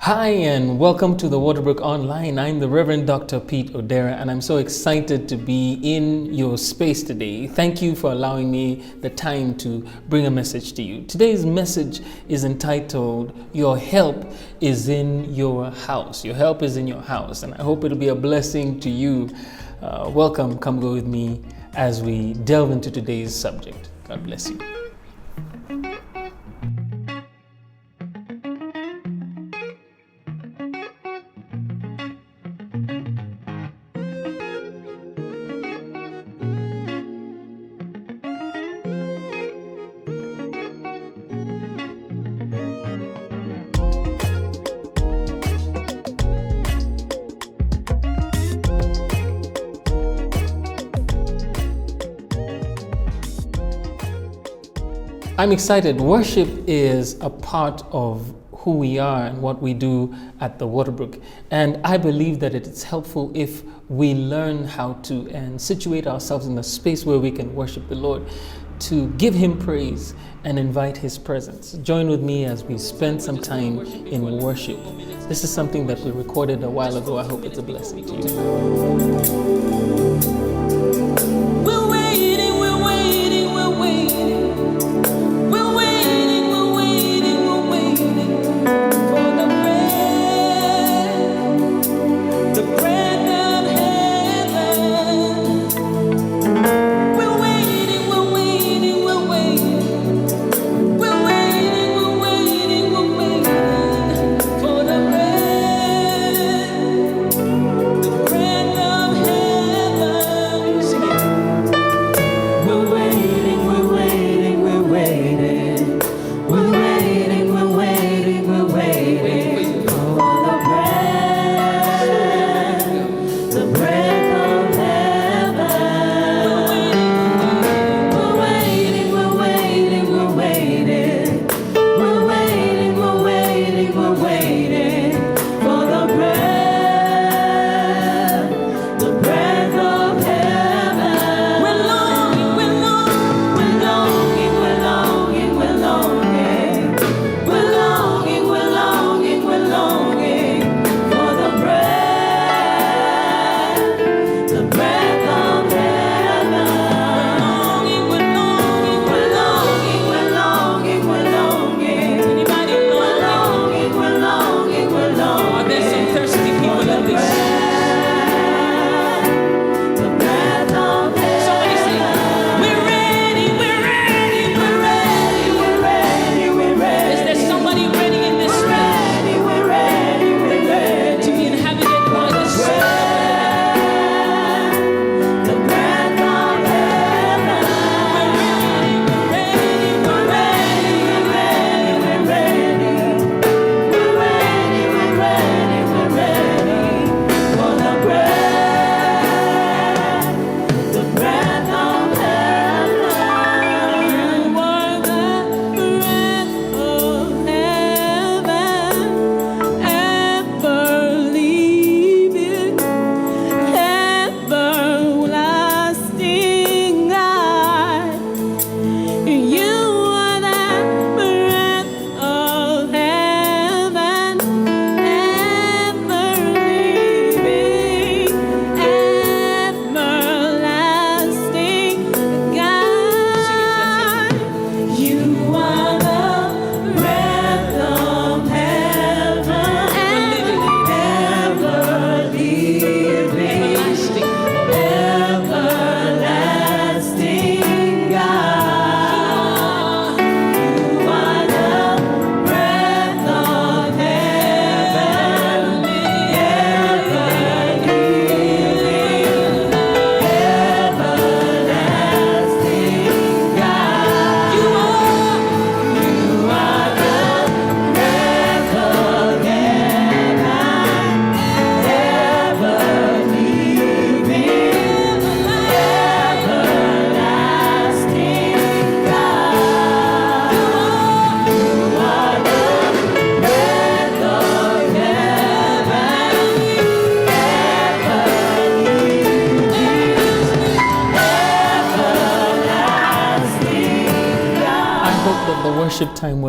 Hi, and welcome to the Waterbrook Online. I'm the Reverend Dr. Pete ODERA, and I'm so excited to be in your space today. Thank you for allowing me the time to bring a message to you. Today's message is entitled, Your Help is in Your House. Your help is in your house, and I hope it'll be a blessing to you. Welcome, come go with me as we delve into today's subject. God bless you. I'm excited. Worship is a part of who we are and what we do at the Waterbrook. And I believe that it's helpful if we learn how to and situate ourselves in a space where we can worship the Lord, to give Him praise and invite His presence. Join with me as we spend some time in worship. This is something that we recorded a while ago. I hope it's a blessing to you. The bread of heaven.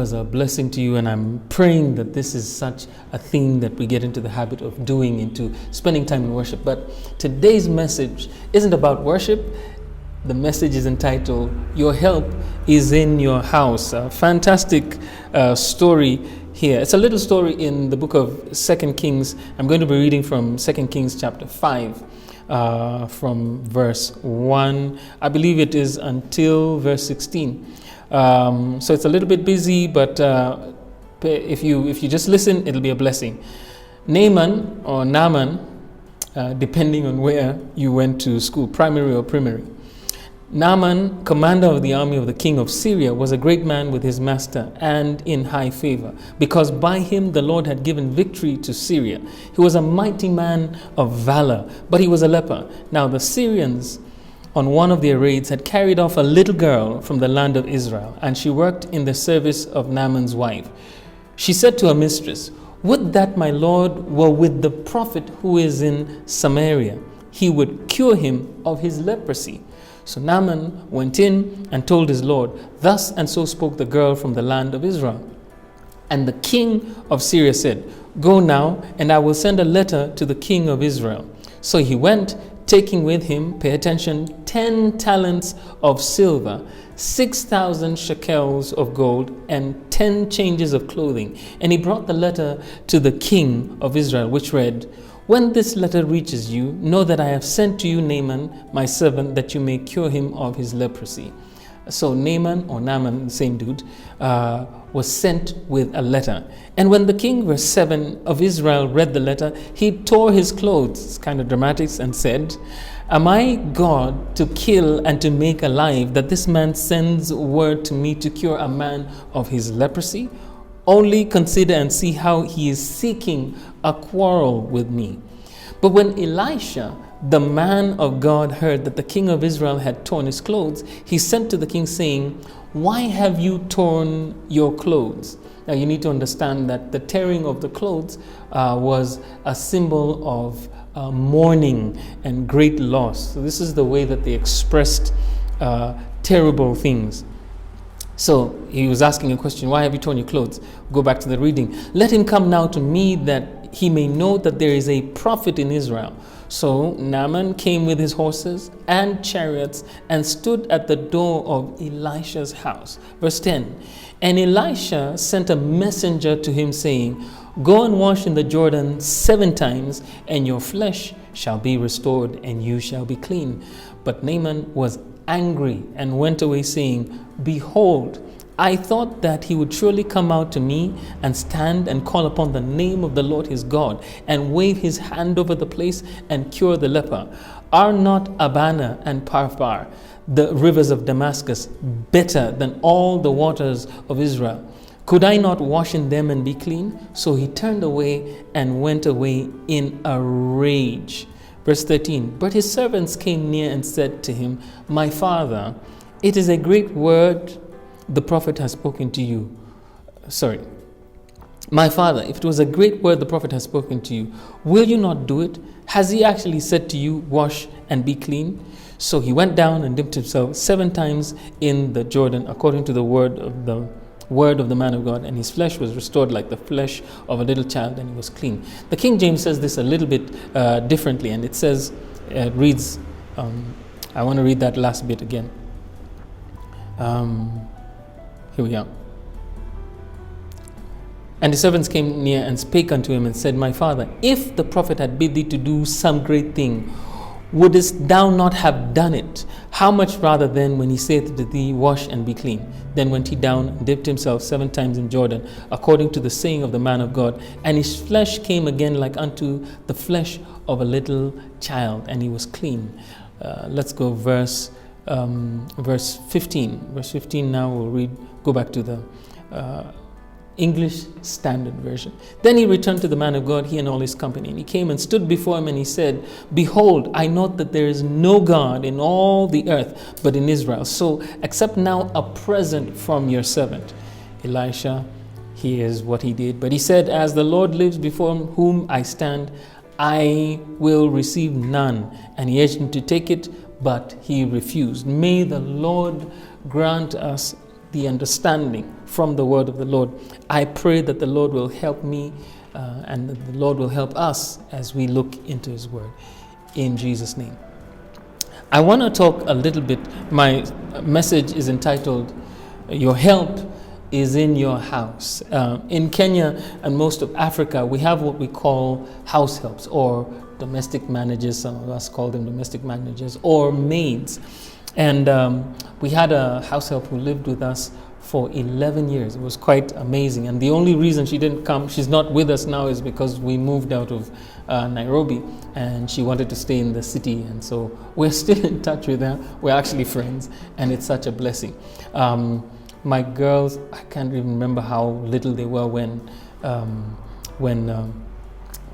was a blessing to you, and I'm praying that this is such a thing that we get into the habit of doing, into spending time in worship. But today's message isn't about worship. The message is entitled, Your Help is in Your House. A fantastic story here. It's a little story in the book of 2 Kings. I'm going to be reading from 2 Kings chapter 5. From verse 1, I believe it is, until verse 16. So it's a little bit busy, but if you just listen, it'll be a blessing. Naaman, or Naaman, depending on where you went to school, primary or primary. Naaman, commander of the army of the king of Syria, was a great man with his master and in high favor, because by him the Lord had given victory to Syria. He was a mighty man of valor, but he was a leper. Now the Syrians, on one of their raids, had carried off a little girl from the land of Israel, and she worked in the service of Naaman's wife. She said to her mistress, "Would that my Lord were with the prophet who is in Samaria. He would cure him of his leprosy." So Naaman went in and told his Lord, "Thus and so spoke the girl from the land of Israel." And the king of Syria said, "Go now, and I will send a letter to the king of Israel." So he went, taking with him, pay attention, 10 talents of silver, 6,000 shekels of gold, and 10 changes of clothing. And he brought the letter to the king of Israel, which read, "When this letter reaches you, know that I have sent to you Naaman, my servant, that you may cure him of his leprosy." So Naaman, or Naaman, the same dude, was sent with a letter. And when the king, verse 7, of Israel read the letter, he tore his clothes, it's kind of dramatic, and said, "Am I God to kill and to make alive, that this man sends word to me to cure a man of his leprosy? Only consider and see how he is seeking a quarrel with me." But when Elisha, the man of God, heard that the king of Israel had torn his clothes, he sent to the king saying, "Why have you torn your clothes?" Now you need to understand that the tearing of the clothes was a symbol of mourning and great loss. So this is the way that they expressed terrible things. So he was asking a question, "Why have you torn your clothes?" Go back to the reading. "Let him come now to me, that he may know that there is a prophet in Israel." So Naaman came with his horses and chariots and stood at the door of Elisha's house. Verse 10, "And Elisha sent a messenger to him, saying, Go and wash in the Jordan 7 times, and your flesh shall be restored, and you shall be clean." But Naaman was angry and went away, saying, "Behold, I thought that he would surely come out to me and stand and call upon the name of the Lord his God and wave his hand over the place and cure the leper. Are not Abana and Parpar, the rivers of Damascus, better than all the waters of Israel? Could I not wash in them and be clean?" So he turned away and went away in a rage. Verse 13, "But his servants came near and said to him, My father, it is a great word the prophet has spoken to you." "My father, if it was a great word the prophet has spoken to you, will you not do it? Has he actually said to you, Wash and be clean?" So he went down and dipped himself 7 times in the Jordan, according to the word of the man of God, and his flesh was restored like the flesh of a little child, and he was clean. The King James says this a little bit differently, and it says, it reads, I want to read that last bit again. Here we are. "And the servants came near and spake unto him and said, My father, if the prophet had bid thee to do some great thing, wouldest thou not have done it? How much rather then when he saith to thee, Wash and be clean? Then went he down and dipped himself 7 times in Jordan, according to the saying of the man of God. And his flesh came again like unto the flesh of a little child, and he was clean." Let's go verse 15. Verse 15 now we'll go back to the English Standard Version. "Then he returned to the man of God, he and all his company. And he came and stood before him, and he said, Behold, I know that there is no God in all the earth but in Israel. So accept now a present from your servant." Elisha hears what he did. But he said, "As the Lord lives before whom I stand, I will receive none." And he urged him to take it, but he refused. May the Lord grant us the understanding from the word of the Lord. I pray that the Lord will help me and that the Lord will help us as we look into his word. In Jesus' name. I want to talk a little bit. My message is entitled, Your Help is in Your House. In Kenya and most of Africa, we have what we call house helps or domestic managers. Some of us call them domestic managers or maids. And we had a house help who lived with us for 11 years. It was quite amazing. And the only reason she didn't come, she's not with us now, is because we moved out of Nairobi and she wanted to stay in the city. And so we're still in touch with her. We're actually friends, and it's such a blessing. My girls, I can't even remember how little they were when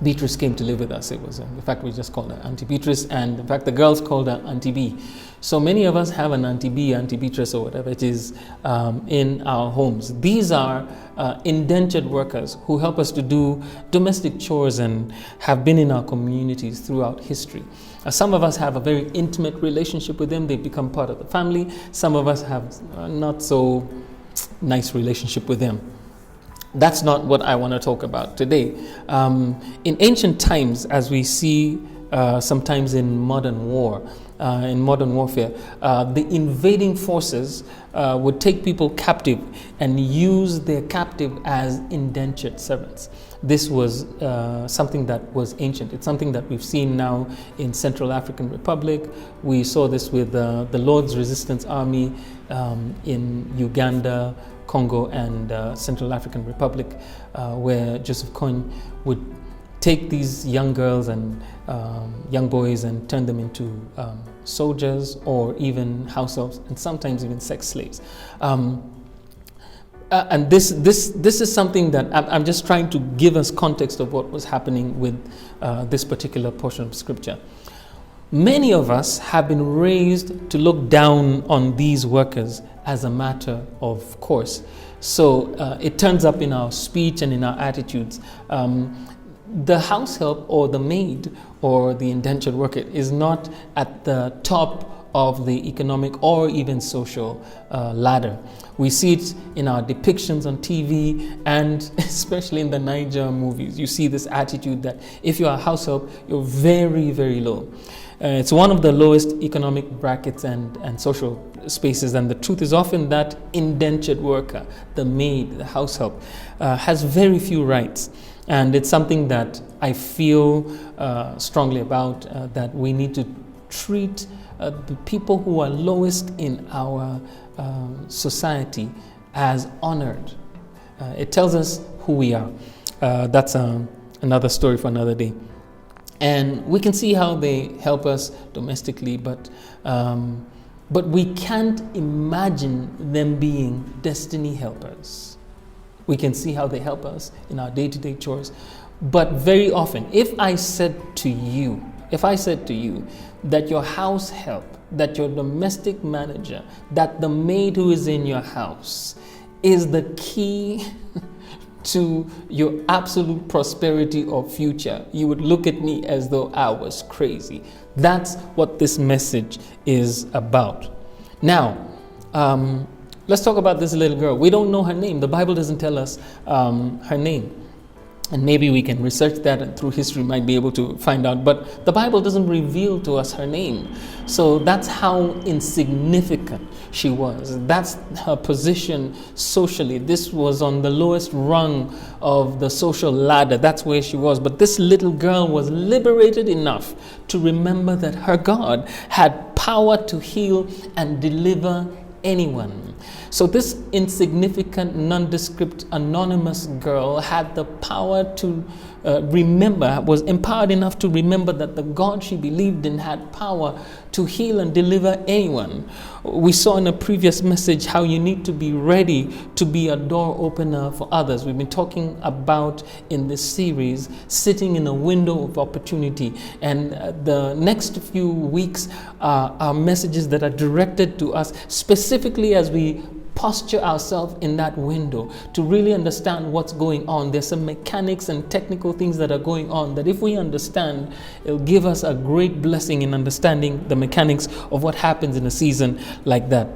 Beatrice came to live with us. It was, in fact, we just called her Auntie Beatrice, and in fact, the girls called her Auntie B. So many of us have an Auntie B, Auntie Beatrice, or whatever it is, in our homes. These are indentured workers who help us to do domestic chores and have been in our communities throughout history. Some of us have a very intimate relationship with them. They've become part of the family. Some of us have not so nice relationship with them. That's not what I want to talk about today. In ancient times, as we see sometimes in modern war, in modern warfare, the invading forces would take people captive and use their captive as indentured servants. This was something that was ancient. It's something that we've seen now in Central African Republic. We saw this with the Lord's Resistance Army in Uganda, Congo, and Central African Republic, where Joseph Kony would take these young girls and young boys and turn them into soldiers or even house helps, and sometimes even sex slaves. And this is something that I'm just trying to give us context of what was happening with this particular portion of scripture. Many of us have been raised to look down on these workers as a matter of course. So it turns up in our speech and in our attitudes. The house help or the maid or the indentured worker is not at the top of the economic or even social ladder. We see it in our depictions on TV and especially in the Niger movies. You see this attitude that if you're a house help, you're very, very low. It's one of the lowest economic brackets and social spaces, and the truth is often that indentured worker, the maid, the house help, has very few rights. And it's something that I feel strongly about, that we need to treat the people who are lowest in our society as honored. It tells us who we are. That's another story for another day. And we can see how they help us domestically, but we can't imagine them being destiny helpers. We can see how they help us in our day-to-day chores. But very often, if I said to you that your house help, that your domestic manager, that the maid who is in your house is the key to your absolute prosperity or future, you would look at me as though I was crazy. That's what this message is about. Now, let's talk about this little girl. We don't know her name. The Bible doesn't tell us her name. And maybe we can research that and through history might be able to find out. But the Bible doesn't reveal to us her name. So that's how insignificant she was. That's her position socially. This was on the lowest rung of the social ladder. That's where she was. But this little girl was liberated enough to remember that her God had power to heal and deliver anyone. So this insignificant, nondescript, anonymous girl had the power to remember, was empowered enough to remember that the God she believed in had power to heal and deliver anyone. We saw in a previous message how you need to be ready to be a door opener for others. We've been talking about in this series sitting in a window of opportunity, and the next few weeks are messages that are directed to us specifically as we posture ourselves in that window to really understand what's going on. There's some mechanics and technical things that are going on that if we understand, it'll give us a great blessing in understanding the mechanics of what happens in a season like that.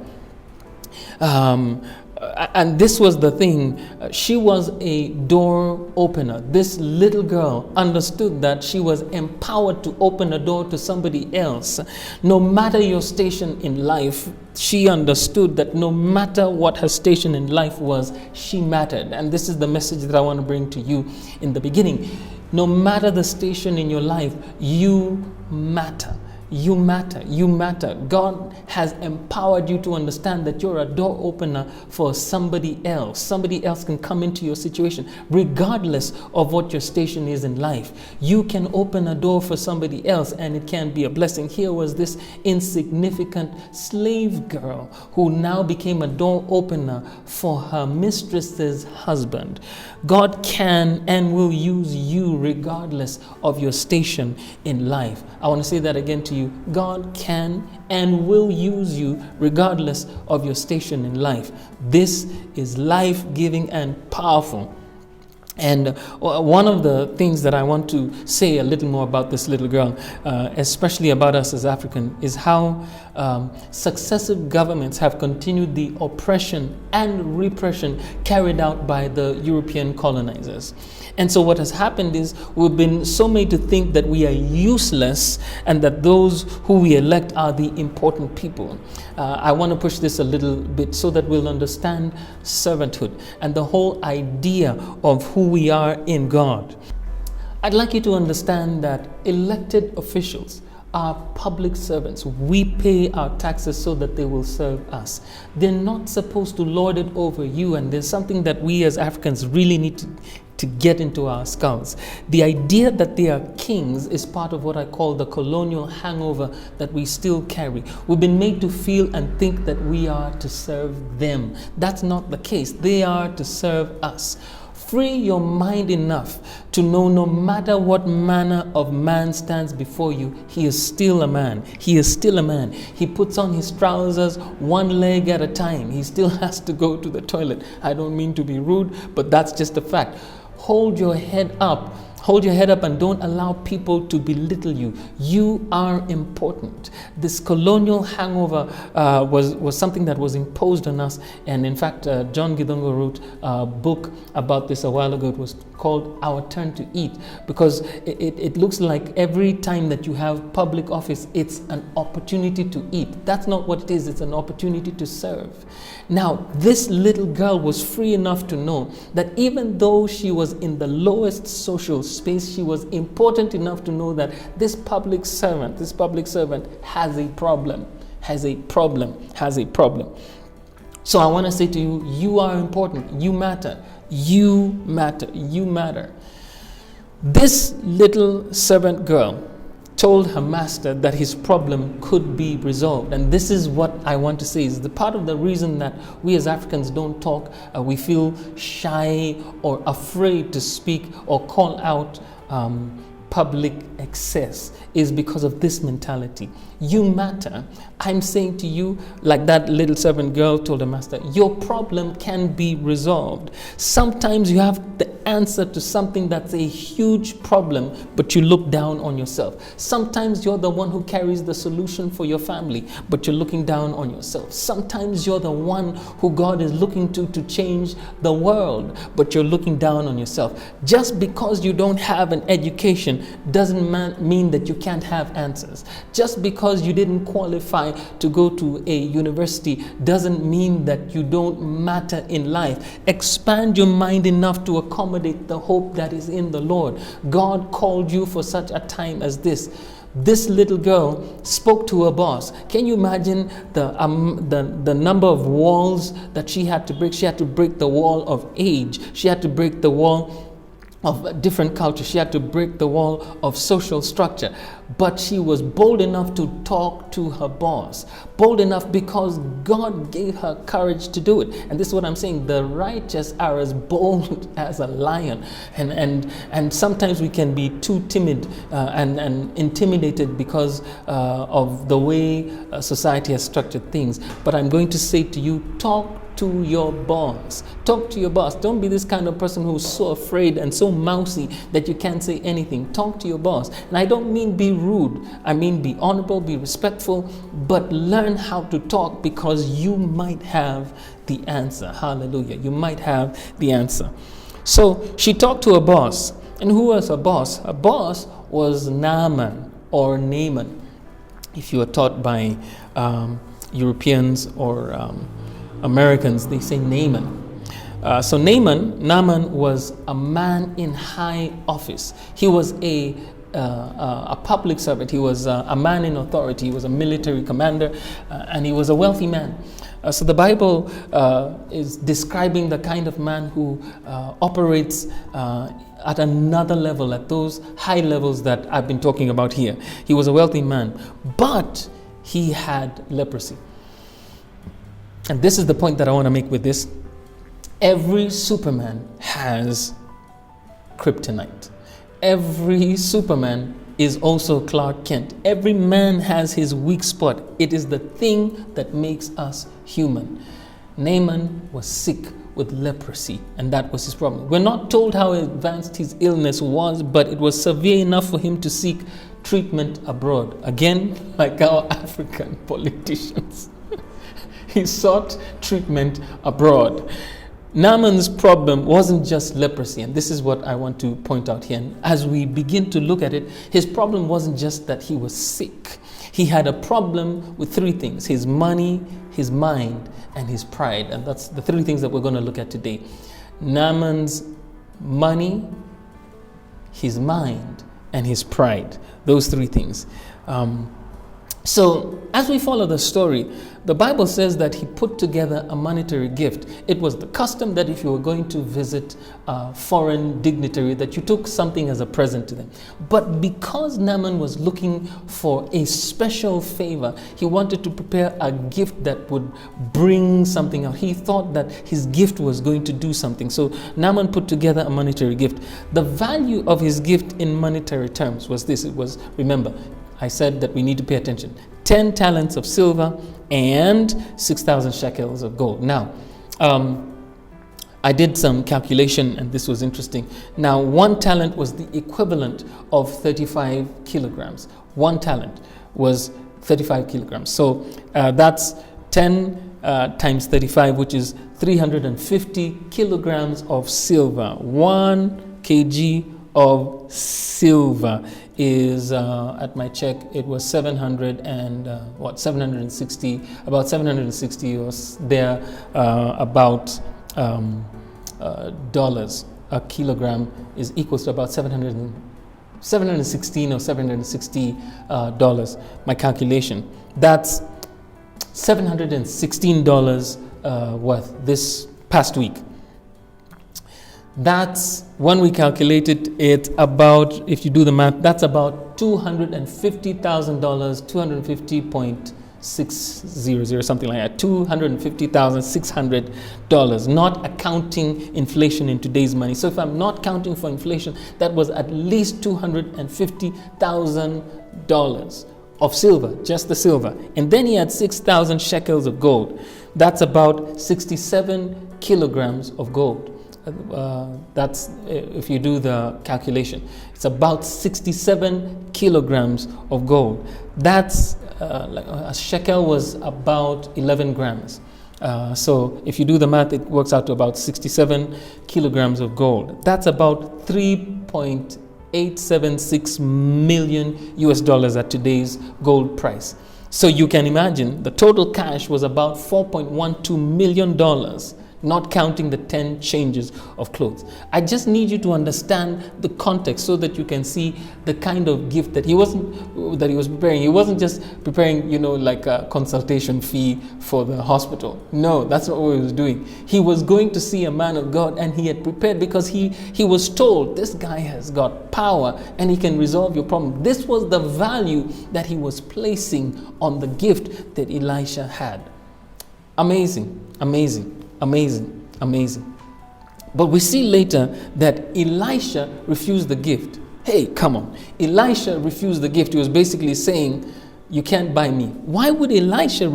And this was the thing, she was a door opener. This little girl understood that she was empowered to open a door to somebody else. No matter your station in life, she understood that no matter what her station in life was, she mattered. And this is the message that I want to bring to you in the beginning. No matter the station in your life, you matter. You matter. You matter. God has empowered you to understand that you're a door opener for somebody else. Somebody else can come into your situation, regardless of what your station is in life. You can open a door for somebody else, and it can be a blessing. Here was this insignificant slave girl who now became a door opener for her mistress's husband. God can and will use you regardless of your station in life. I want to say that again to you. God can and will use you regardless of your station in life. This is life-giving and powerful. And one of the things that I want to say a little more about this little girl, especially about us as African, is how successive governments have continued the oppression and repression carried out by the European colonizers. And so what has happened is we've been so made to think that we are useless and that those who we elect are the important people. I want to push this a little bit so that we'll understand servanthood and the whole idea of who we are in God. I'd like you to understand that elected officials are public servants. We pay our taxes so that they will serve us. They're not supposed to lord it over you, and there's something that we as Africans really need to get into our skulls. The idea that they are kings is part of what I call the colonial hangover that we still carry. We've been made to feel and think that we are to serve them. That's not the case. They are to serve us. Free your mind enough to know no matter what manner of man stands before you, he is still a man. He is still a man. He puts on his trousers one leg at a time. He still has to go to the toilet. I don't mean to be rude, but that's just a fact. Hold your head up. Hold your head up and don't allow people to belittle you. You are important. This colonial hangover was something that was imposed on us. And in fact, John Gidongo wrote a book about this a while ago. It was called Our Turn to Eat, because it looks like every time that you have public office, it's an opportunity to eat. That's not what it is. It's an opportunity to serve. Now, this little girl was free enough to know that even though she was in the lowest social space, she was important enough to know that this public servant has a problem. So I want to say to you, you are important. You matter. You matter. You matter. This little servant girl told her master that his problem could be resolved. And this is what I want to say is the part of the reason that we as Africans don't talk, we feel shy or afraid to speak or call out public excess, is because of this mentality. You matter. I'm saying to you, like that little servant girl told her master, your problem can be resolved. Sometimes you have the answer to something that's a huge problem, but you look down on yourself. Sometimes you're the one who carries the solution for your family, but you're looking down on yourself. Sometimes you're the one who God is looking to change the world, but you're looking down on yourself. Just because you don't have an education doesn't mean that you can't have answers. Just because you didn't qualify to go to a university doesn't mean that you don't matter in life. Expand your mind enough to accommodate the hope that is in the Lord. God called you for such a time as this. This little girl spoke to her boss. Can you imagine the number of walls that she had to break? She had to break the wall of age. She had to break the wall of different cultures. She had to break the wall of social structure. But she was bold enough to talk to her boss. Bold enough because God gave her courage to do it. And this is what I'm saying. The righteous are as bold as a lion. And sometimes we can be too timid and intimidated because of the way society has structured things. But I'm going to say to you, talk to your boss. Talk to your boss. Don't be this kind of person who's so afraid and so mousy that you can't say anything. Talk to your boss. And I don't mean be rude. I mean be honorable, be respectful, but learn how to talk, because you might have the answer. Hallelujah. You might have the answer. So she talked to her boss. And who was her boss? Her boss was Naaman, or Naaman, if you are taught by Europeans or Americans, they say Naaman. So Naaman was a man in high office. He was a public servant. He was a man in authority. He was a military commander, and he was a wealthy man. So the Bible is describing the kind of man who operates at another level, at those high levels that I've been talking about here. He was a wealthy man, but he had leprosy. And this is the point that I want to make with this. Every Superman has kryptonite. Every Superman is also Clark Kent. Every man has his weak spot. It is the thing that makes us human. Naaman was sick with leprosy, and that was his problem. We're not told how advanced his illness was, but it was severe enough for him to seek treatment abroad. Again, like our African politicians. He sought treatment abroad. Naaman's problem wasn't just leprosy, and this is what I want to point out here. And as we begin to look at it, his problem wasn't just that he was sick. He had a problem with three things: his money, his mind, and his pride. And that's the three things that we're going to look at today. Naaman's money, his mind, and his pride. Those three things. So as we follow the story, the Bible says that he put together a monetary gift. It was the custom that if you were going to visit a foreign dignitary, that you took something as a present to them. But because Naaman was looking for a special favor, he wanted to prepare a gift that would bring something out. He thought that his gift was going to do something. So Naaman put together a monetary gift. The value of his gift in monetary terms was this. It was, remember, I said that we need to pay attention. 10 talents of silver and 6,000 shekels of gold. Now, I did some calculation, and this was interesting. Now, 1 talent was the equivalent of 35 kilograms. 1 talent was 35 kilograms. So that's 10 times 35, which is 350 kilograms of silver. 1 kg of silver is at my check, it was 760, about 760 or there about dollars. A kilogram is equals to about 716 or 760 dollars. My calculation, that's $716 worth this past week. That's, when we calculated it, about, if you do the math, that's about $250,000, 250.600, something like that, $250,600, not accounting inflation in today's money. So if I'm not counting for inflation, that was at least $250,000 of silver, just the silver. And then he had 6,000 shekels of gold. That's about 67 kilograms of gold. That's, if you do the calculation, it's about 67 kilograms of gold. That's like a shekel was about 11 grams. So if you do the math, it works out to about 67 kilograms of gold. That's about 3.876 million US dollars at today's gold price. So you can imagine the total cash was about $4.12 million, not counting the 10 changes of clothes. I just need you to understand the context so that you can see the kind of gift that he was preparing. He wasn't just preparing, like a consultation fee for the hospital. No, that's not what he was doing. He was going to see a man of God, and he had prepared because he was told, this guy has got power and he can resolve your problem. This was the value that he was placing on the gift that Elisha had. Amazing, amazing. Amazing, amazing. But we see later that Elisha refused the gift. Hey, come on. Elisha refused the gift. He was basically saying, you can't buy me. Why would Elisha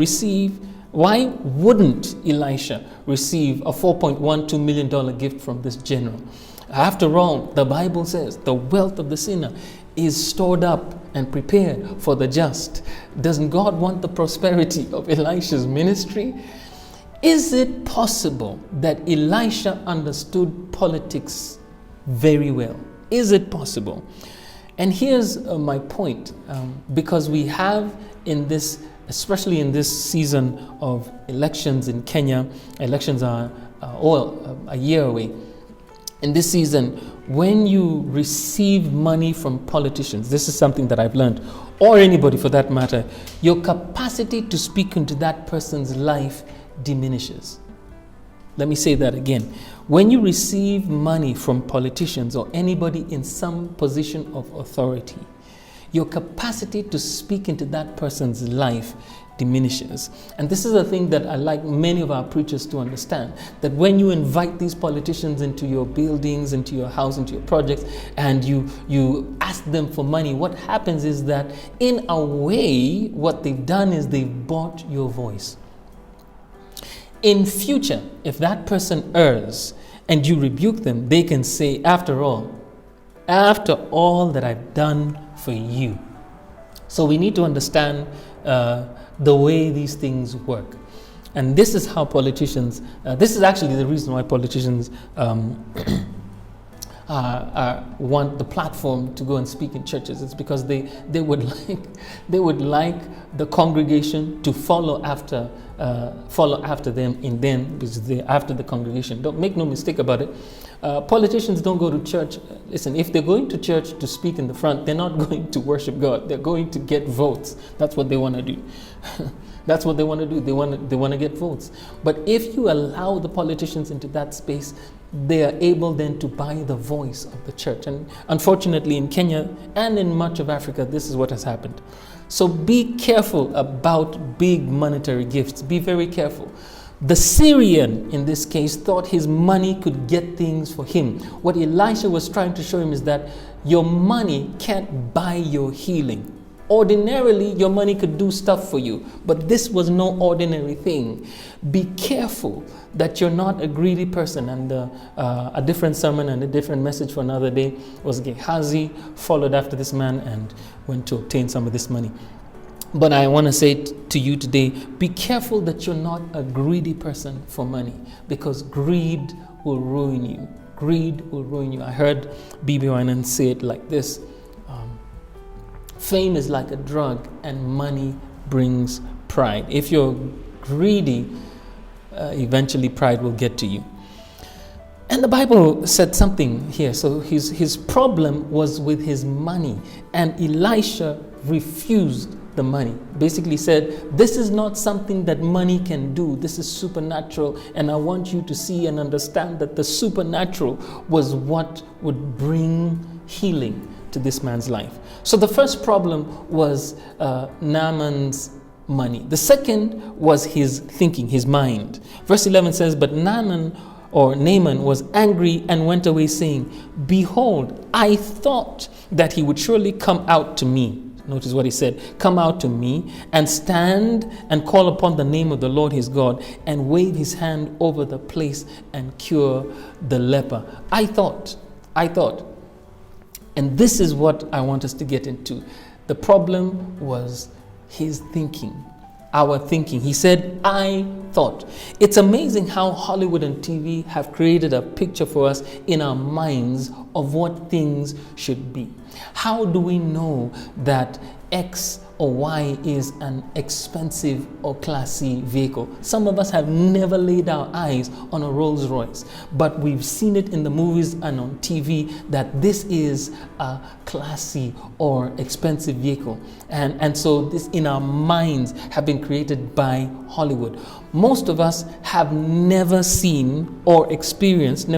Why wouldn't Elisha receive a $4.12 million gift from this general? After all, the Bible says the wealth of the sinner is stored up and prepared for the just. Doesn't God want the prosperity of Elisha's ministry? Is it possible that Elisha understood politics very well? Is it possible? And here's my point, because we have in this, especially in this season of elections in Kenya, elections are a year away. In this season, when you receive money from politicians, this is something that I've learned, or anybody for that matter, your capacity to speak into that person's life diminishes. Let me say that again. When you receive money from politicians or anybody in some position of authority, your capacity to speak into that person's life diminishes. And this is a thing that I like many of our preachers to understand, that when you invite these politicians into your buildings, into your house, into your projects, and you ask them for money, what happens is that in a way, what they've done is they've bought your voice. In future, if that person errs and you rebuke them, they can say, after all that I've done for you. So we need to understand the way these things work. And this is how politicians, this is actually the reason why politicians want the platform to go and speak in churches. It's because they would like the congregation to follow after them in them, because they're after the congregation. Don't make no mistake about it. Politicians don't go to church. Listen, if they're going to church to speak in the front, they're not going to worship God. They're going to get votes. That's what they want to do. That's what they want to do. They want to get votes. But if you allow the politicians into that space, they are able then to buy the voice of the church. And unfortunately, in Kenya and in much of Africa, this is what has happened. So be careful about big monetary gifts. Be very careful. The Syrian, in this case, thought his money could get things for him. What Elisha was trying to show him is that your money can't buy your healing. Ordinarily, your money could do stuff for you, but this was no ordinary thing. Be careful that you're not a greedy person. And a different sermon and a different message for another day was Gehazi followed after this man and went to obtain some of this money. But I want to say to you today, be careful that you're not a greedy person for money, because greed will ruin you. Greed will ruin you. I heard B.B. Winan say it like this. Fame is like a drug and money brings pride. If you're greedy, eventually pride will get to you. And the Bible said something here. So his problem was with his money, and Elisha refused the money. Basically said, this is not something that money can do. This is supernatural, and I want you to see and understand that the supernatural was what would bring healing to this man's life. So the first problem was Naaman's money. The second was his thinking, his mind. Verse 11 says, but Naaman was angry and went away, saying, behold, I thought that he would surely come out to me. Notice what he said, come out to me and stand and call upon the name of the Lord his God and wave his hand over the place and cure the leper. I thought. And this is what I want us to get into. The problem was his thinking, our thinking. He said, I thought. It's amazing how Hollywood and TV have created a picture for us in our minds of what things should be. How do we know that X or Y is an expensive or classy vehicle? Some of us have never laid our eyes on a Rolls Royce, but we've seen it in the movies and on TV that this is a classy or expensive vehicle. And so this in our minds have been created by Hollywood. Most of us have never seen or experienced,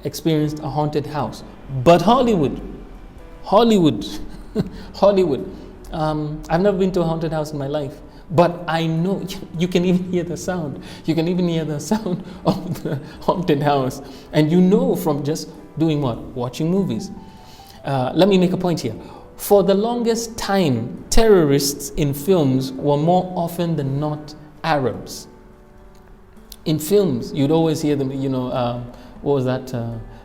experienced a haunted house. But Hollywood. I've never been to a haunted house in my life, but I know you can even hear the sound. You can even hear the sound of the haunted house. And you know from just doing what? Watching movies. Let me make a point here. For the longest time, terrorists in films were more often than not Arabs. In films, you'd always hear them, what was that?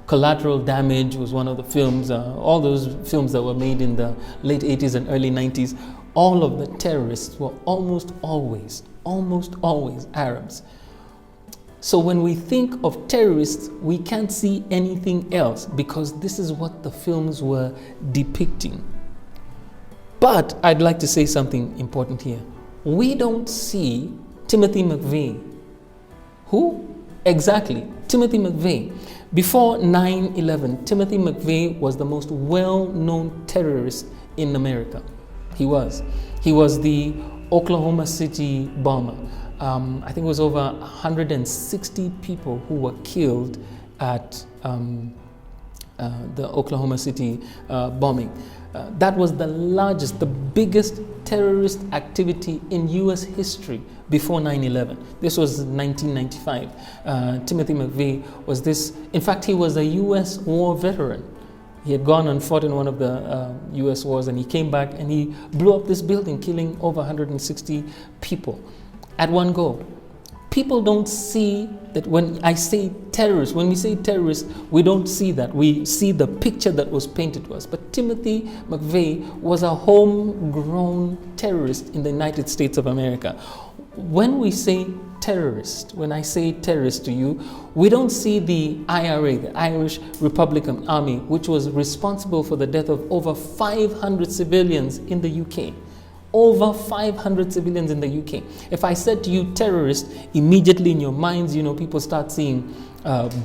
Collateral Damage was one of the films, all those films that were made in the late 80s and early 90s. All of the terrorists were almost always Arabs. So when we think of terrorists, we can't see anything else because this is what the films were depicting. But I'd like to say something important here. We don't see Timothy McVeigh. Who? Exactly, Timothy McVeigh. Before 9/11, Timothy McVeigh was the most well-known terrorist in America. He was the Oklahoma City bomber. I think it was over 160 people who were killed at the Oklahoma City bombing. That was the largest, the biggest terrorist activity in US history before 9/11. This was 1995. Timothy McVeigh was in fact, he was a US war veteran. He had gone and fought in one of the US wars, and he came back and he blew up this building, killing over 160 people at one go. People don't see that when I say terrorists, when we say terrorists, we don't see that. We see the picture that was painted to us. But Timothy McVeigh was a homegrown terrorist in the United States of America. When we say terrorist, when I say terrorist to you, we don't see the IRA, the Irish Republican Army, which was responsible for the death of over 500 civilians in the UK. Over 500 civilians in the UK. If I said to you terrorist, immediately in your minds, people start seeing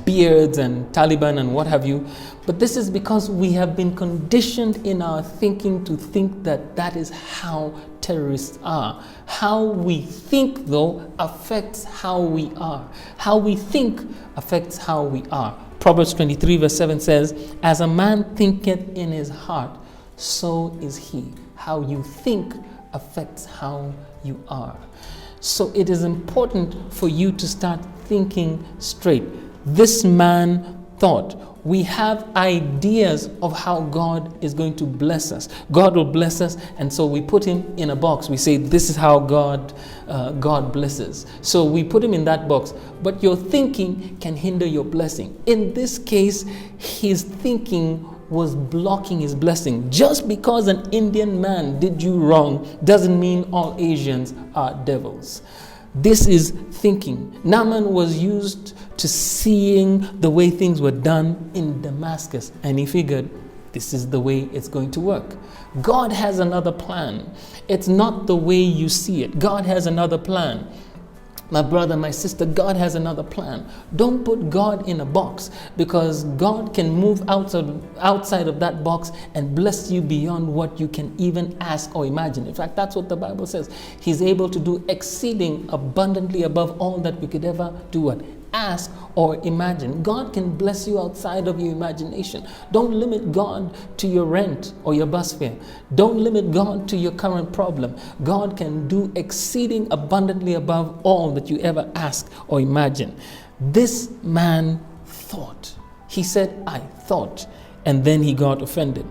beards and Taliban and what have you. But this is because we have been conditioned in our thinking to think that that is how terrorists are. How we think, though, affects how we are. How we think affects how we are. Proverbs 23 verse 7 says, "As a man thinketh in his heart, so is he." How you think affects how you are. So it is important for you to start thinking straight. This man thought. We have ideas of how God is going to bless us. God will bless us, and so we put him in a box. We say, this is how God blesses. So we put him in that box. But your thinking can hinder your blessing. In this case, his thinking was blocking his blessing. Just because an Indian man did you wrong doesn't mean all Asians are devils. This is thinking. Naaman was used to seeing the way things were done in Damascus, and he figured this is the way it's going to work. God has another plan. It's not the way you see it. God has another plan. My brother, my sister, God has another plan. Don't put God in a box, because God can move outside of that box and bless you beyond what you can even ask or imagine. In fact, that's what the Bible says. He's able to do exceeding abundantly above all that we could ever do what? Ask or imagine. God can bless you outside of your imagination. Don't limit God to your rent or your bus fare. Don't limit God to your current problem. God can do exceeding abundantly above all that you ever ask or imagine. This man thought. He said, I thought. And then he got offended.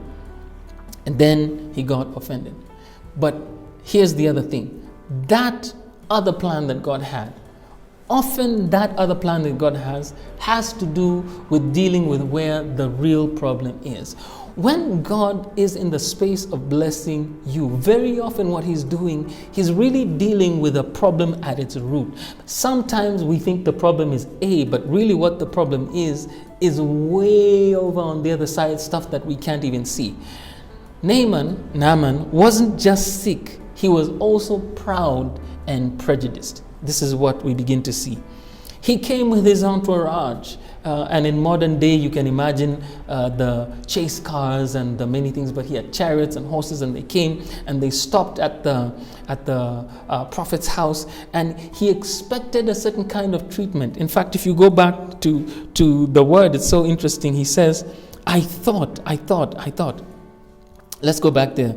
But here's the other thing. That other plan that God had, often that other plan that God has to do with dealing with where the real problem is. When God is in the space of blessing you, very often what he's doing, he's really dealing with a problem at its root. Sometimes we think the problem is A, but really what the problem is way over on the other side, stuff that we can't even see. Naaman wasn't just sick, he was also proud and prejudiced. This is what we begin to see. He came with his entourage, and in modern day you can imagine the chase cars and the many things, but he had chariots and horses, and they came and they stopped at the prophet's house, and he expected a certain kind of treatment. In fact, if you go back to the word, it's so interesting. He says, I thought. Let's go back there.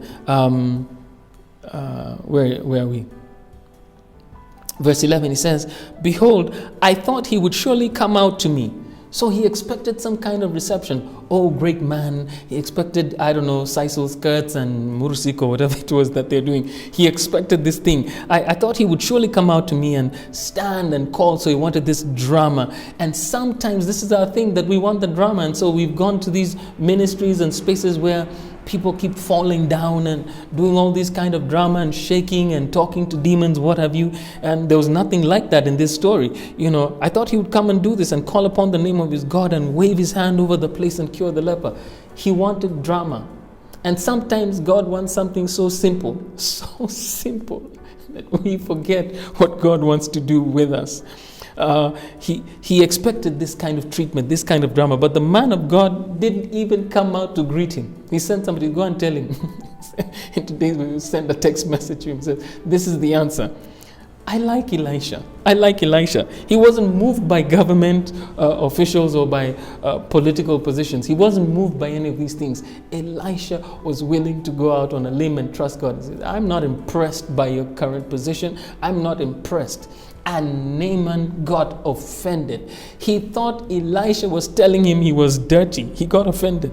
Where are we? Verse 11, he says, behold, I thought he would surely come out to me. So he expected some kind of reception. Oh, great man. He expected, I don't know, sisal skirts and mursik or whatever it was that they're doing. He expected this thing. I thought he would surely come out to me and stand and call. So he wanted this drama. And sometimes this is our thing, that we want the drama. And so we've gone to these ministries and spaces where people keep falling down and doing all this kind of drama and shaking and talking to demons, what have you. And there was nothing like that in this story. I thought he would come and do this and call upon the name of his God and wave his hand over the place and cure the leper. He wanted drama. And sometimes God wants something so simple that we forget what God wants to do with us. He expected this kind of treatment, this kind of drama, but the man of God didn't even come out to greet him. He sent somebody to go and tell him. In today's we will send a text message to him and say, this is the answer. I like Elisha. He wasn't moved by government officials or by political positions. He wasn't moved by any of these things. Elisha was willing to go out on a limb and trust God. He said, I'm not impressed by your current position. I'm not impressed. And Naaman got offended. He thought Elisha was telling him he was dirty. He got offended.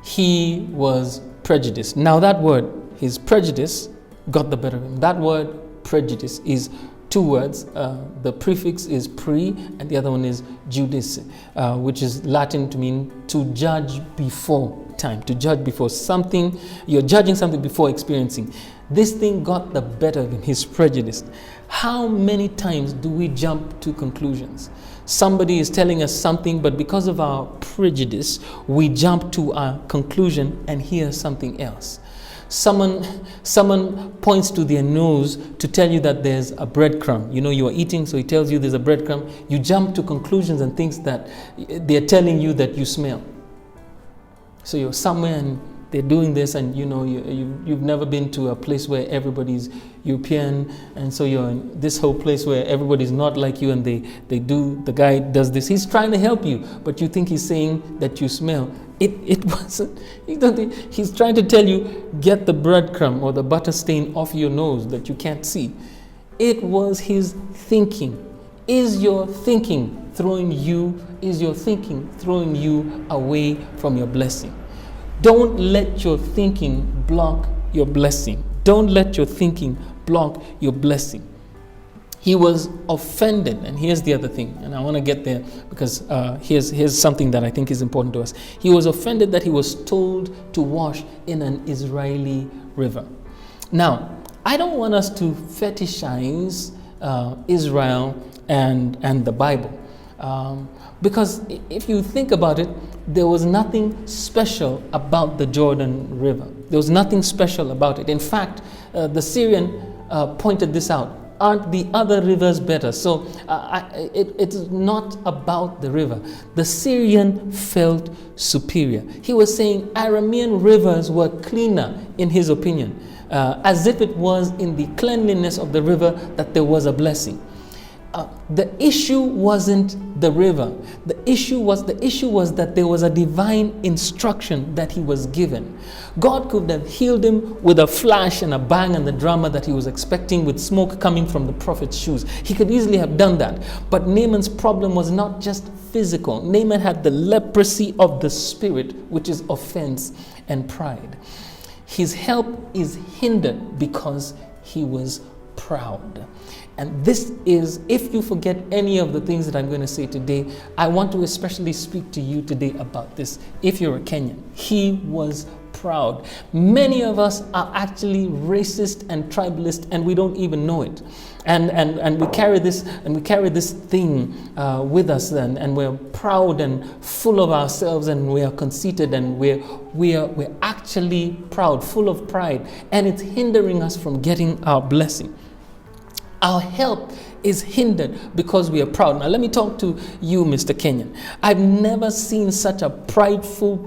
He was prejudiced. Now that word, his prejudice, got the better of him. That word, prejudice, is two words. The prefix is pre, and the other one is judice, which is Latin to mean to judge before time, to judge before something. You're judging something before experiencing. This thing got the better of him, his prejudice. How many times do we jump to conclusions? Somebody is telling us something, but because of our prejudice, we jump to a conclusion and hear something else. Someone points to their nose to tell you that there's a breadcrumb. You are eating, so he tells you there's a breadcrumb. You jump to conclusions and things that they're telling you that you smell. So you're somewhere and they're doing this, and you've never been to a place where everybody's European, and so you're in this whole place where everybody's not like you, and the guy does this. He's trying to help you, but you think he's saying that you smell. It wasn't. He's trying to tell you, get the breadcrumb or the butter stain off your nose that you can't see. It was his thinking. Is your thinking throwing you away from your blessing? Don't let your thinking block your blessing. Don't let your thinking block your blessing. He was offended, and here's the other thing, and I want to get there because here's something that I think is important to us. He was offended that he was told to wash in an Israeli river. Now, I don't want us to fetishize Israel and the Bible. Because if you think about it, there was nothing special about the Jordan River. There was nothing special about it. In fact, the Syrian pointed this out. Aren't the other rivers better? So it's not about the river. The Syrian felt superior. He was saying Aramean rivers were cleaner in his opinion, as if it was in the cleanliness of the river that there was a blessing. The issue wasn't the river. The issue was that there was a divine instruction that he was given. God could have healed him with a flash and a bang and the drama that he was expecting, with smoke coming from the prophet's shoes. He could easily have done that. But Naaman's problem was not just physical. Naaman had the leprosy of the spirit, which is offense and pride. His help is hindered because he was proud. And this is, if you forget any of the things that I'm going to say today, I want to especially speak to you today about this. If you're a Kenyan, he was proud. Many of us are actually racist and tribalist, and we don't even know it. And we carry this thing with us, and we're proud and full of ourselves, and we are conceited, and we're actually proud, full of pride, and it's hindering us from getting our blessing. Our help is hindered because we are proud. Now let me talk to you, Mr. Kenyan. I've never seen such a prideful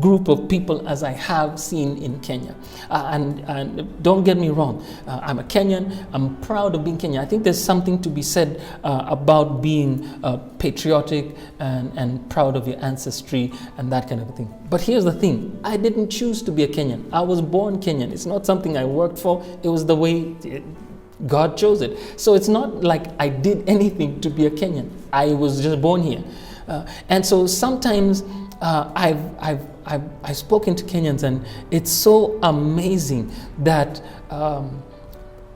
group of people as I have seen in Kenya. And don't get me wrong, I'm a Kenyan. I'm proud of being Kenyan. I think there's something to be said about being patriotic and proud of your ancestry and that kind of a thing. But here's the thing. I didn't choose to be a Kenyan. I was born Kenyan. It's not something I worked for. It was the way God chose it. So it's not like I did anything to be a Kenyan. I was just born here. And so sometimes I've spoken to Kenyans, and it's so amazing that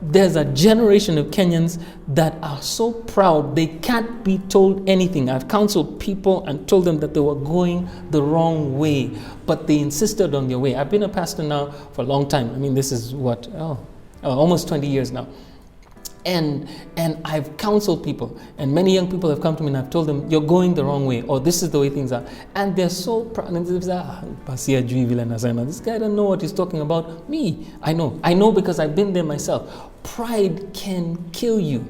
there's a generation of Kenyans that are so proud they can't be told anything. I've counseled people and told them that they were going the wrong way, but they insisted on their way. I've been a pastor now for a long time. I mean, this is what, almost 20 years now. And I've counseled people, and many young people have come to me and I've told them, you're going the wrong way, or this is the way things are. And they're so proud. And they say, this guy don't know what he's talking about. Me, I know because I've been there myself. Pride can kill you.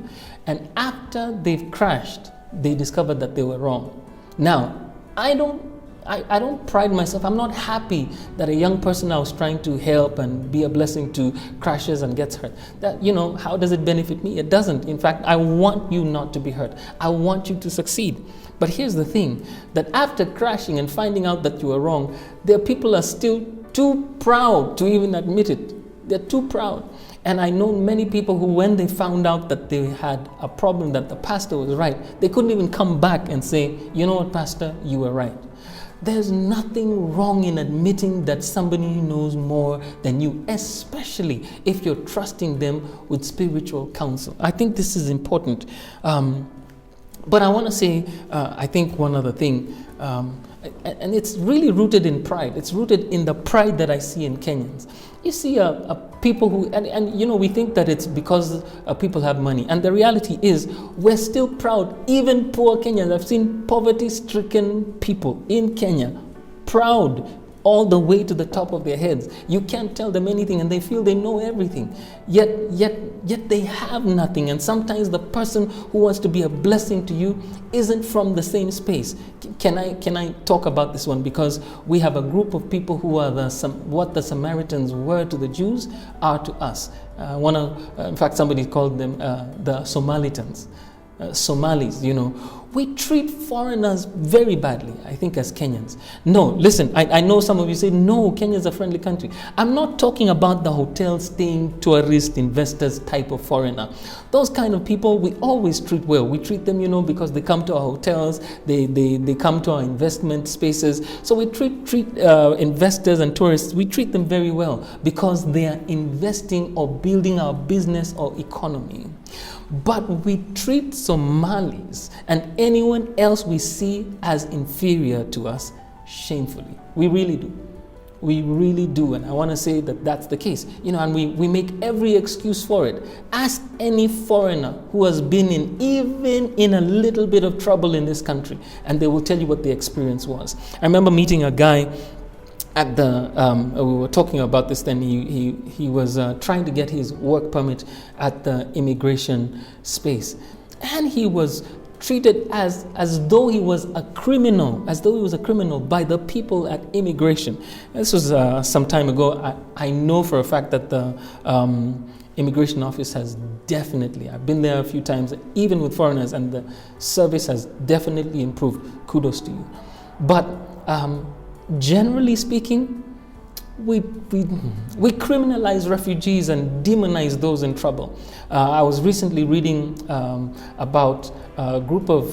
And after they've crashed, they discovered that they were wrong. Now, I don't pride myself. I'm not happy that a young person I was trying to help and be a blessing to crashes and gets hurt. That, how does it benefit me? It doesn't. In fact, I want you not to be hurt. I want you to succeed. But here's the thing, that after crashing and finding out that you were wrong, there are people who are still too proud to even admit it. They're too proud. And I know many people who, when they found out that they had a problem, that the pastor was right, they couldn't even come back and say, you know what, pastor, you were right. There's nothing wrong in admitting that somebody knows more than you, especially if you're trusting them with spiritual counsel. I think this is important. But I want to say, I think one other thing, and it's really rooted in pride. It's rooted in the pride that I see in Kenyans. You see people who, and we think that it's because people have money. And the reality is, we're still proud, even poor Kenyans. I've seen poverty-stricken people in Kenya, proud all the way to the top of their heads. You can't tell them anything and they feel they know everything. Yet they have nothing. And sometimes the person who wants to be a blessing to you isn't from the same space. Can I talk about this one? Because we have a group of people who are what the Samaritans were to the Jews are to us. In fact, somebody called them the Somalitans. Somalis, we treat foreigners very badly, I think, as Kenyans. No, listen, I know some of you say, no, Kenya is a friendly country. I'm not talking about the hotel staying tourist investors type of foreigner. Those kind of people we always treat well. We treat them, because they come to our hotels, they come to our investment spaces. So we treat investors and tourists, we treat them very well because they are investing or building our business or economy. But we treat Somalis and anyone else we see as inferior to us shamefully. We really do. We really do. And I want to say that that's the case. And we make every excuse for it. Ask any foreigner who has been even in a little bit of trouble in this country, and they will tell you what the experience was. I remember meeting a guy at we were talking about this then. He was trying to get his work permit at the immigration space, and he was treated as though he was a criminal, by the people at immigration. This was some time ago. I know for a fact that the immigration office has definitely, I've been there a few times, even with foreigners, and the service has definitely improved. Kudos to you. But generally speaking, we criminalize refugees and demonize those in trouble. I was recently reading about a group of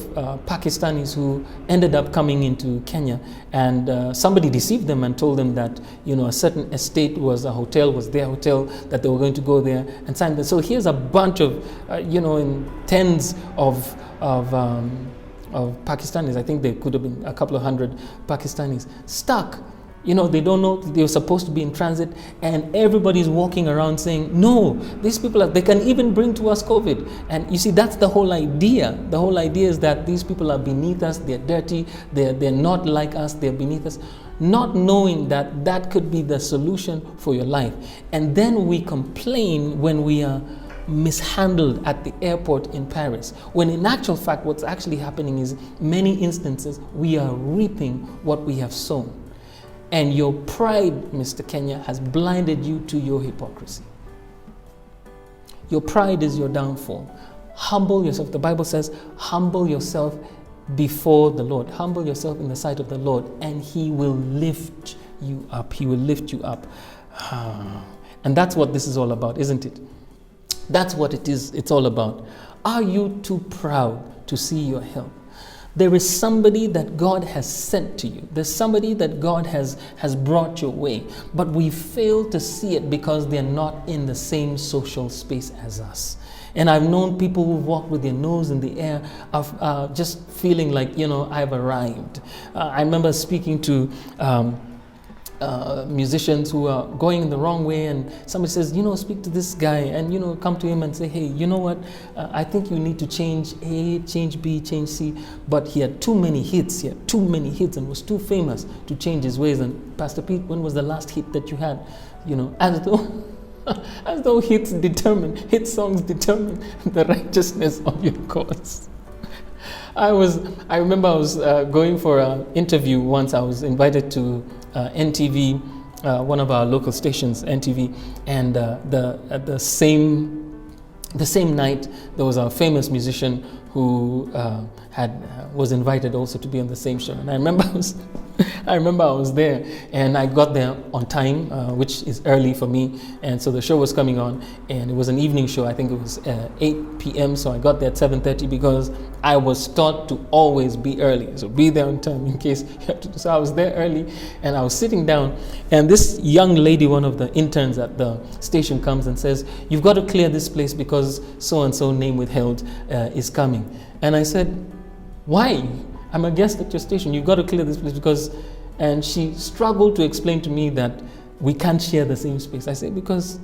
Pakistanis who ended up coming into Kenya, and somebody deceived them and told them that a certain estate was their hotel, that they were going to go there and sign them. So here's a bunch of in tens of Pakistanis. I think there could have been a couple of hundred Pakistanis stuck. They don't know they were supposed to be in transit, and everybody's walking around saying, no, these people they can even bring to us COVID. And you see, that's the whole idea. The whole idea is that these people are beneath us, they're dirty, they're not like us, they're beneath us, not knowing that that could be the solution for your life. And then we complain when we are mishandled at the airport in Paris, when in actual fact what's actually happening is, many instances, we are reaping what we have sown. And your pride, Mr. Kenya, has blinded you to your hypocrisy. Your pride is your downfall. Humble yourself. The Bible says, humble yourself before the Lord. Humble yourself in the sight of the Lord, and He will lift you up. He will lift you up. And that's what this is all about, isn't it? That's what it is. It's all about. Are you too proud to see your help? There is somebody that God has sent to you. There's somebody that God has brought your way. But we fail to see it because they're not in the same social space as us. And I've known people who walk with their nose in the air of just feeling like, I've arrived. I remember speaking to musicians who are going the wrong way, and somebody says, speak to this guy, and come to him and say, hey, you know what, I think you need to change A, change B, change C. But he had too many hits, and was too famous to change his ways. And Pastor Pete, when was the last hit that you had? As though hit songs determine the righteousness of your cause. I remember I was going for an interview once. I was invited to NTV, one of our local stations, NTV, and the same night there was a famous musician who was invited also to be on the same show. And I remember I was there, and I got there on time, which is early for me. And so the show was coming on, and it was an evening show. I think it was 8 p.m. So I got there at 7:30 because I was taught to always be early. So be there on time in case you have to do. So I was there early, and I was sitting down, and this young lady, one of the interns at the station, comes and says, "You've got to clear this place because so-and-so name withheld is coming." And I said, "Why? I'm a guest at your station. You've got to clear this place because..." And she struggled to explain to me that we can't share the same space. I said, because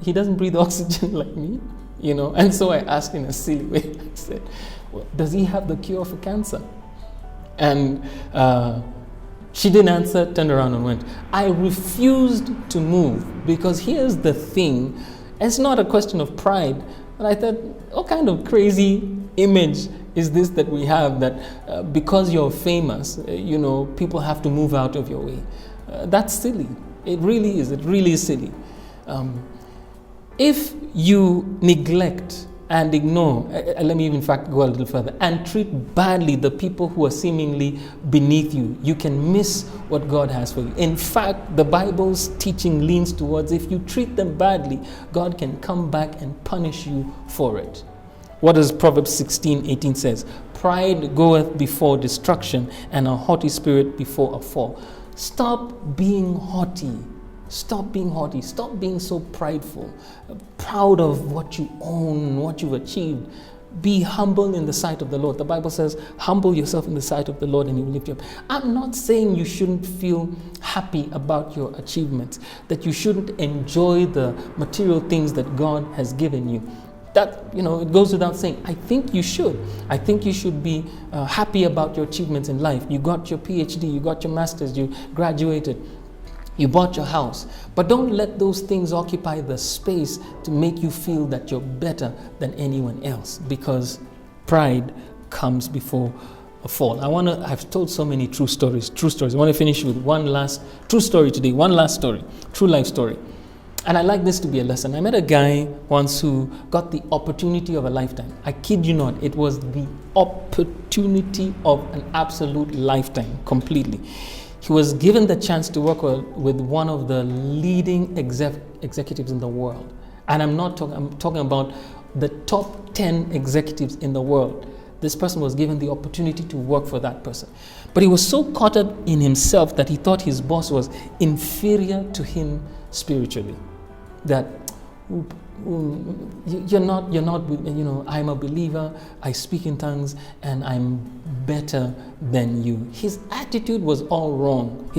he doesn't breathe oxygen like me, And so I asked in a silly way, I said, well, does he have the cure for cancer? And she didn't answer, turned around and went. I refused to move because here's the thing. It's not a question of pride. But I thought, what kind of crazy image is this that we have, that because you're famous, people have to move out of your way? That's silly. It really is. It really is silly. If you neglect and ignore, let me in fact go a little further, and treat badly the people who are seemingly beneath you, you can miss what God has for you. In fact, the Bible's teaching leans towards, if you treat them badly, God can come back and punish you for it. What does Proverbs 16:18 says? Pride goeth before destruction, and a haughty spirit before a fall. Stop being haughty. Stop being haughty. Stop being so prideful, proud of what you own, what you've achieved. Be humble in the sight of the Lord. The Bible says, humble yourself in the sight of the Lord and He will lift you up. I'm not saying you shouldn't feel happy about your achievements, that you shouldn't enjoy the material things that God has given you. That, it goes without saying. I think you should. I think you should be happy about your achievements in life. You got your PhD, you got your master's, you graduated, you bought your house. But don't let those things occupy the space to make you feel that you're better than anyone else, because pride comes before a fall. I've told so many true stories. I want to finish with one last true story today, true life story. And I like this to be a lesson. I met a guy once who got the opportunity of a lifetime. I kid you not, it was the opportunity of an absolute lifetime, completely. He was given the chance to work with one of the leading executives in the world. And I'm talking about the top 10 executives in the world. This person was given the opportunity to work for that person. But he was so caught up in himself that he thought his boss was inferior to him spiritually. That you're not, I'm a believer, I speak in tongues, and I'm better than you. His attitude was all wrong.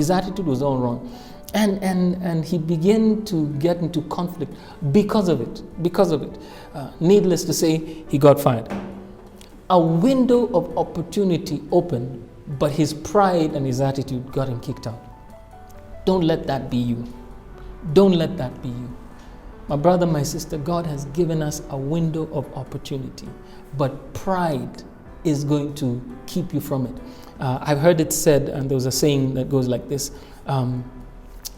And he began to get into conflict because of it. Needless to say, he got fired. A window of opportunity opened, but his pride and his attitude got him kicked out. Don't let that be you. Don't let that be you. My brother, my sister, God has given us a window of opportunity, but pride is going to keep you from it. I've heard it said, and there was a saying that goes like this,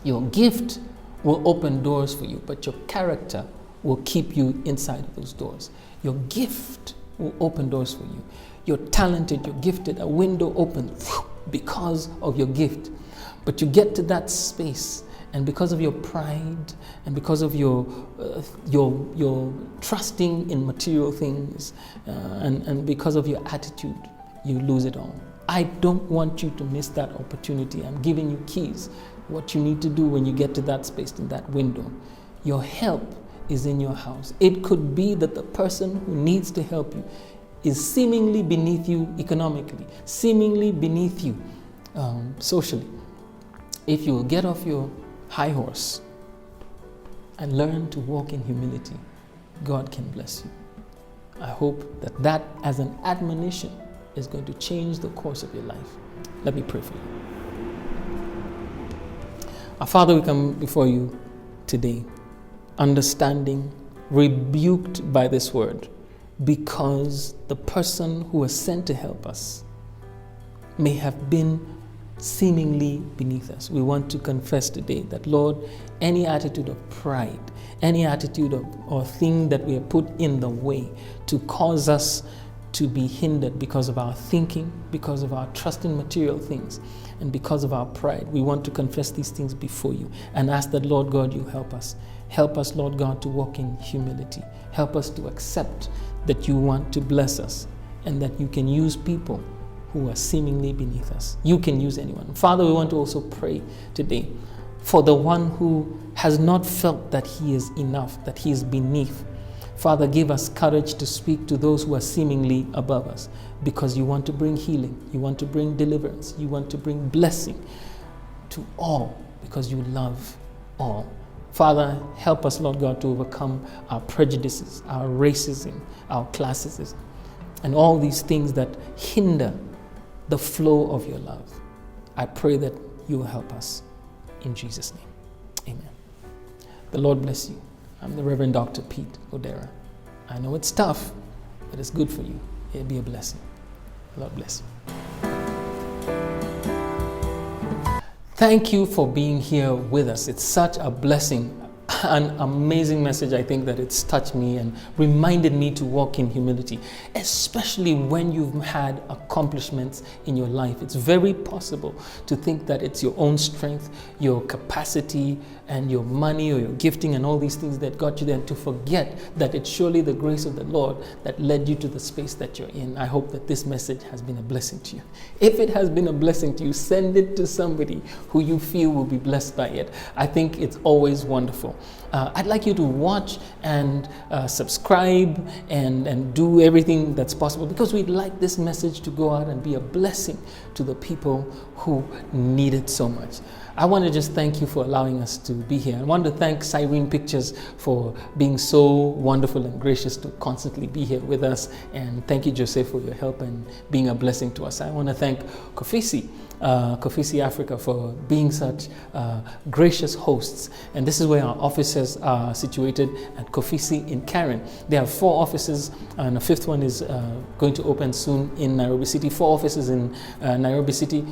your gift will open doors for you, but your character will keep you inside of those doors. Your gift will open doors for you. You're talented, you're gifted, a window opens because of your gift. But you get to that space And because of your pride and because of your trusting in material things and because of your attitude, you lose it all. I don't want you to miss that opportunity. I'm giving you keys. What you need to do when you get to that space, in that window. Your help is in your house. It could be that the person who needs to help you is seemingly beneath you economically, seemingly beneath you socially. If you will get off your high horse and learn to walk in humility, God can bless you. I hope that as an admonition is going to change the course of your life. Let me pray for you. Our Father, we come before you today, understanding, rebuked by this word, because the person who was sent to help us may have been seemingly beneath us. We want to confess today that, Lord, any attitude of pride, any attitude or thing that we have put in the way to cause us to be hindered because of our thinking, because of our trust in material things, and because of our pride, we want to confess these things before you and ask that, Lord God, you help us. Help us, Lord God, to walk in humility. Help us to accept that you want to bless us and that you can use people who are seemingly beneath us. You can use anyone. Father, we want to also pray today for the one who has not felt that he is enough, that he is beneath. Father, give us courage to speak to those who are seemingly above us, because you want to bring healing, you want to bring deliverance, you want to bring blessing to all, because you love all. Father, help us, Lord God, to overcome our prejudices, our racism, our classism, and all these things that hinder the flow of your love. I pray that you will help us. In Jesus' name, amen. The Lord bless you. I'm the Reverend Dr. Pete ODERA. I know it's tough, but it's good for you. It'll be a blessing. The Lord bless you. Thank you for being here with us. It's such a blessing, an amazing message. I think that it's touched me and reminded me to walk in humility, especially when you've had accomplishments in your life. It's very possible to think that it's your own strength, your capacity, and your money or your gifting and all these things that got you there, and to forget that it's surely the grace of the Lord that led you to the space that you're in. I hope that this message has been a blessing to you. If it has been a blessing to you, send it to somebody who you feel will be blessed by it. I think it's always wonderful. I'd like you to watch and subscribe and do everything that's possible, because we'd like this message to go out and be a blessing to the people who need it so much. I want to just thank you for allowing us to be here. I want to thank Cyrene Pictures for being so wonderful and gracious to constantly be here with us. And thank you, Jose, for your help and being a blessing to us. I want to thank Kofisi Africa for being such gracious hosts. And this is where our offices are situated, at Kofisi in Karen. They have 4 offices, and a 5th one is going to open soon in Nairobi City. 4 offices in Nairobi City.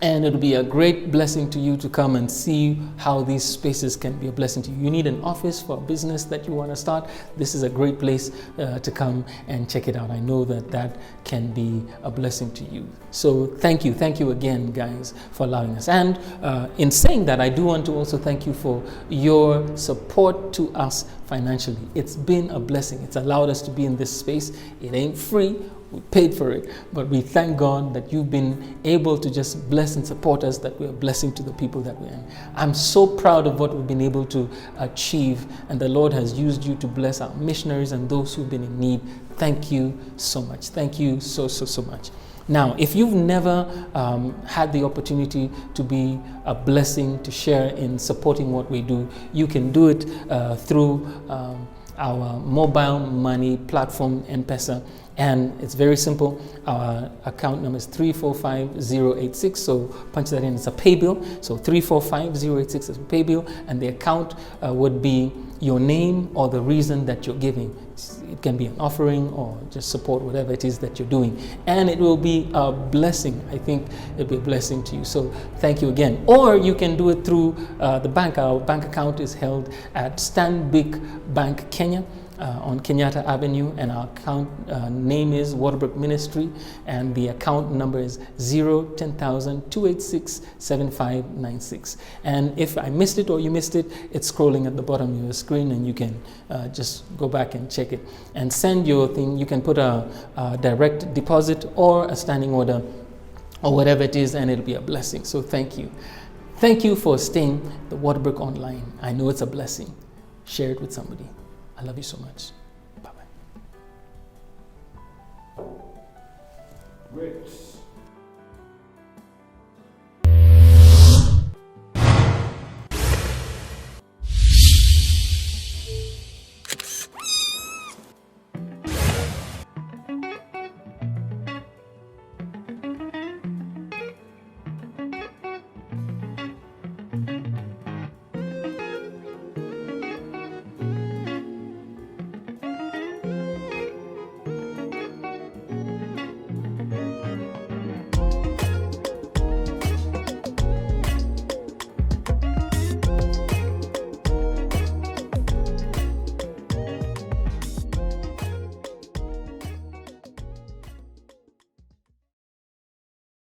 And it'll be a great blessing to you to come and see how these spaces can be a blessing to you. You need an office for a business that you want to start. This is a great place to come and check it out. I know that that can be a blessing to you. So thank you. Thank you again, guys, for allowing us. And in saying that, I do want to also thank you for your support to us financially. It's been a blessing. It's allowed us to be in this space. It ain't free. We paid for it, but we thank God that you've been able to just bless and support us, that we're a blessing to the people that we're in. I'm so proud of what we've been able to achieve, and the Lord has used you to bless our missionaries and those who've been in need. Thank you so much. Thank you so much. Now, if you've never had the opportunity to be a blessing, to share in supporting what we do, you can do it through our mobile money platform, M-Pesa. And it's very simple. Our account number is 345086. So punch that in. It's a pay bill. So 345086 is a pay bill. And the account would be your name or the reason that you're giving. It can be an offering or just support whatever it is that you're doing. And it will be a blessing. I think it'll be a blessing to you. So thank you again. Or you can do it through the bank. Our bank account is held at Stanbic Bank Kenya. on Kenyatta Avenue, and our account name is Waterbrook Ministry, and the account number is 010,286-7596. And if I missed it or you missed it, it's scrolling at the bottom of your screen, and you can just go back and check it and send your thing. You can put a direct deposit or a standing order or whatever it is, and it'll be a blessing. So thank you. Thank you for staying the Waterbrook online. I know it's a blessing. Share it with somebody. I love you so much. Bye-bye. Great.